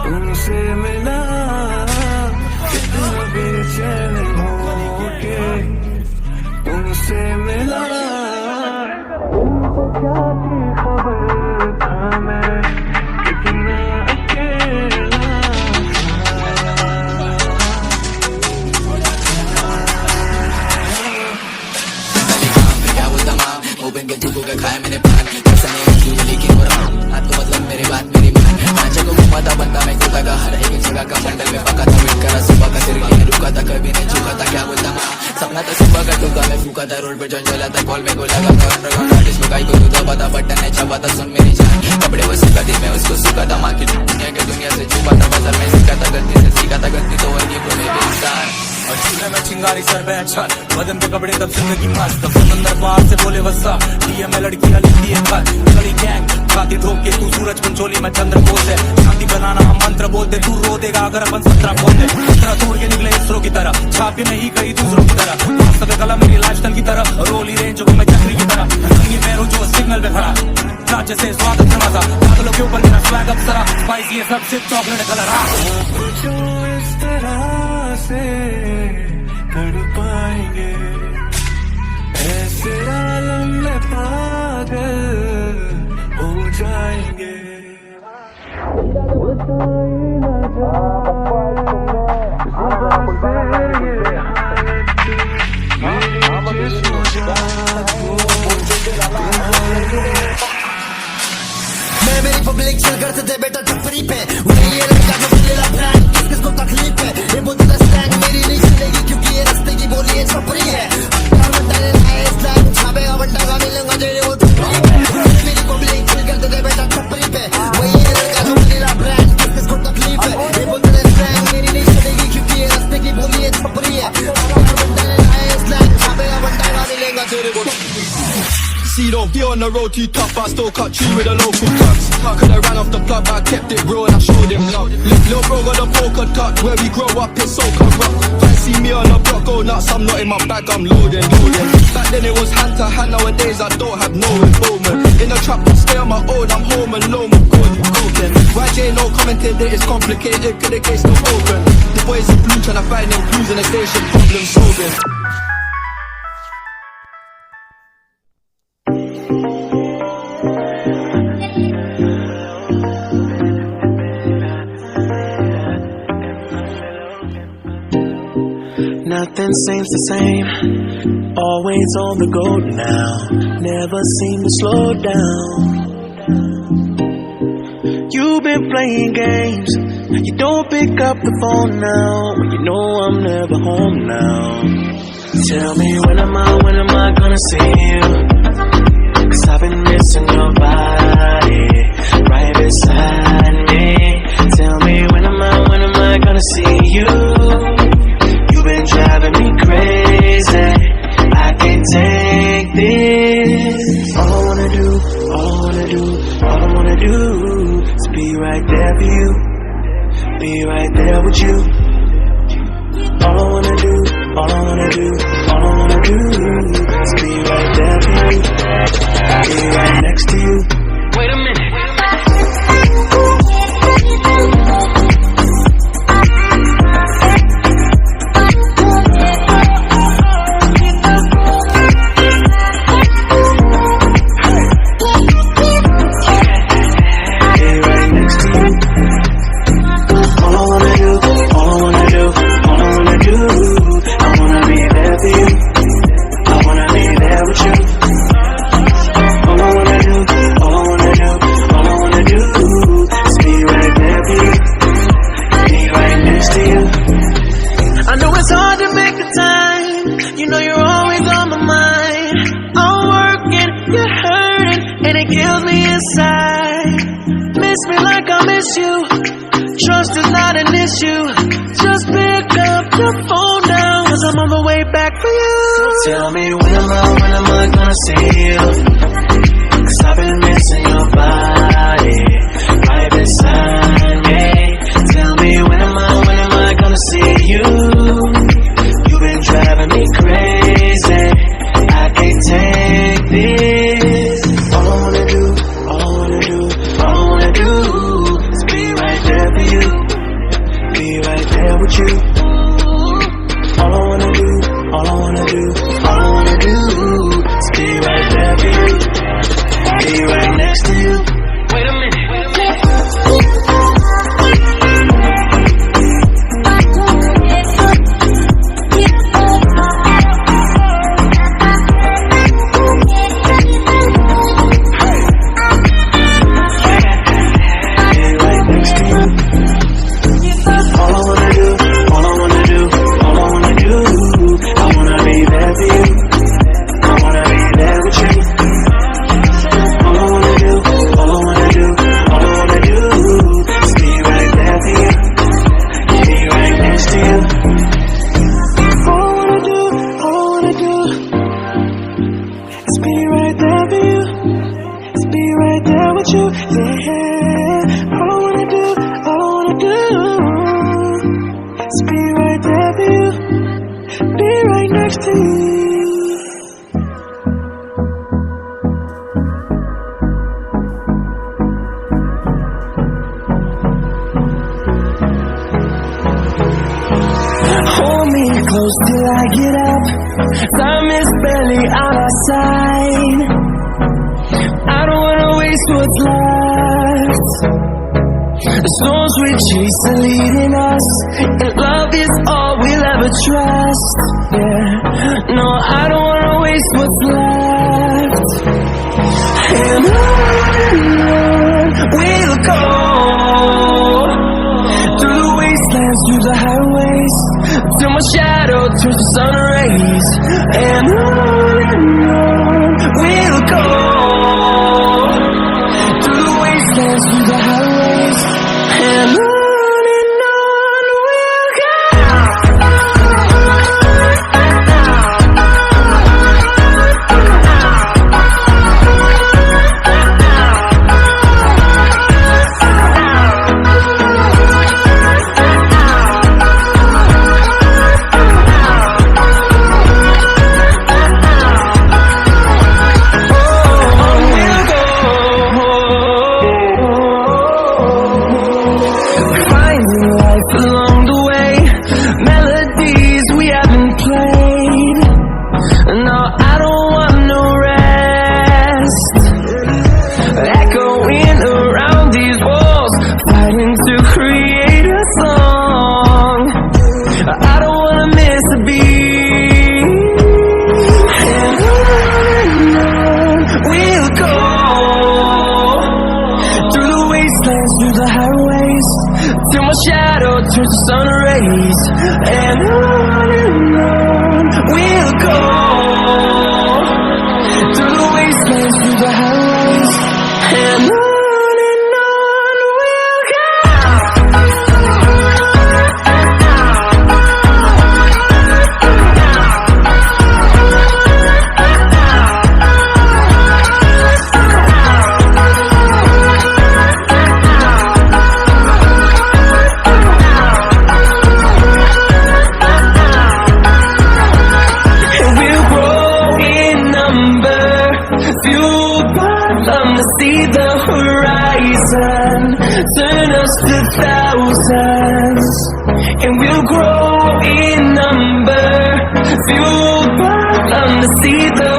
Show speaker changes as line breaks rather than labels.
तुमसे मिला कितना बेचैन होके तुमसे मिला तुमको क्या की खबर था मैं कितना अकेला
क्या वो तमाम ओपन के तुझको क्या खाया मैंने पान ऐसा नहीं क्यों लेकिन वो हाथ को मतलब मेरी बात मेरी मान ढांचे को घुमाता बनता मैं खुदा का हर एक जगह का मंडल में पका था वेट करा सुबह का सिर नहीं रुका था कभी नहीं चुका था क्या बोलता माँ सपना था सुबह का टूका मैं फूका था रोड पे जॉन चला था कॉल में को लगा था अंडरग्राउंड आर्टिस्ट में गाई को दूधा पता बटन नहीं छपा था सुन मेरी जान कपड़े वो सुखा थी मैं उसको सुखा था माँ की दुनिया से छुपा था बाजार में सीखा था गलती से सीखा था गलती तो वही को मैं इंसान
और चूल्हे में चिंगारी सर पे अच्छा बदन पे कपड़े तब जिंदगी मस्त समंदर पार से बोले वस्सा डीएम में लड़कियां लिखती है खत कड़ी गैंग खाती ठोक के तू सूरज पंचोली में चंद्र बोलते शांति बनाना हम मंत्र बोलते तू रो देगा अगर अपन 17 बोलते इतना तोड़ के निकले इसरो की तरह छापे नहीं कहीं दूसरों की तरह वास्तव कला मेरी लाइफस्टाइल की तरह रोली रेंज को मैं चक्री की तरह मैं जो सिग्नल पे खड़ा राज्य से स्वागत करना था पागलों के ऊपर मेरा स्वैग अप्सरा स्पाइसी ये सब सिर्फ चॉकलेट कलर
जो इस तरह से तड़पाएंगे ऐसे आलम में पागल हो जाएंगे
मैं मेरी पब्लिक चल करते थे बेटा टपरी पे वही ये लड़का जो बोलेला ब्रांड किसको तकलीफ है ये बोलता स्लैंग मेरी नहीं चलेगी क्योंकि ये रास्ते की बोली है छपरी है छापे बंटा का मिलेगा तेरे वो मेरी पब्लिक चल करते थे बेटा टपरी पे वही ये लड़का जो बोलेला ब्रांड किसको तकलीफ है ये बोलता स्लैंग मेरी नहीं चलेगी क्योंकि ये रास्ते की बोली है छपरी है छापे बंटा का मिलेगा तेरे वो
See, don't be on the road too tough, I still cut through with the local thugs. Could've ran off the plug, but I kept it real and I showed them love. Little bro got a polka touch, where we grow up it's so corrupt. Fancy me on the block, go nuts, I'm not in my bag, I'm loading. Back then it was hand to hand, nowadays I don't have no involvement. In the trap, I stay on my own, I'm home alone with God, cooking. YJ no commented that it's complicated, could the case still open. The boys in blue tryna find them clues in the station, problem solving.
Nothing seems the same, always on the go now, never seem to slow down. You've been playing games, you don't pick up the phone now, when you know I'm never home now. Tell me when am I gonna see you, 'cause I've been missing your body, right beside me. Tell me when am I gonna see you, been driving me crazy, I can't take this. All I wanna do is be right there for you, be right there with you. All I wanna do is be right there for you, be right next to you. Wait a minute. Trust is not an issue. Just pick up your phone now, 'cause I'm on the way back for you. So tell me when am I gonna see you, 'cause I've been missing your body right beside me. Tell me when am I gonna see you. You've been driving me crazy, I can't take this. All I wanna do is yeah. All I wanna do is be right there for you, be right next to you. Hold me close till I get up. Time is barely on our side. I don't wanna waste what's left. The storms we chase are leading us, and love is all we'll ever trust. Yeah, no, I don't wanna waste what's left. And on we'll go, through the wastelands, through the highways, till my shadow turns to sun rays. And on we'll go, through the wastelands, through the highways, and on we'll go. Along the way, melodies we haven't played. No, I don't want no rest. Echoing around these walls, fighting to create a song. I don't wanna miss a beat. And on we'll go, through the wastelands, through the highways, till my shadow turns to sun rays. And on we'll go, through the wastelands, through the highways, and on we'll go. See the horizon, turn us to thousands, and we'll grow in number, fueled by them to see the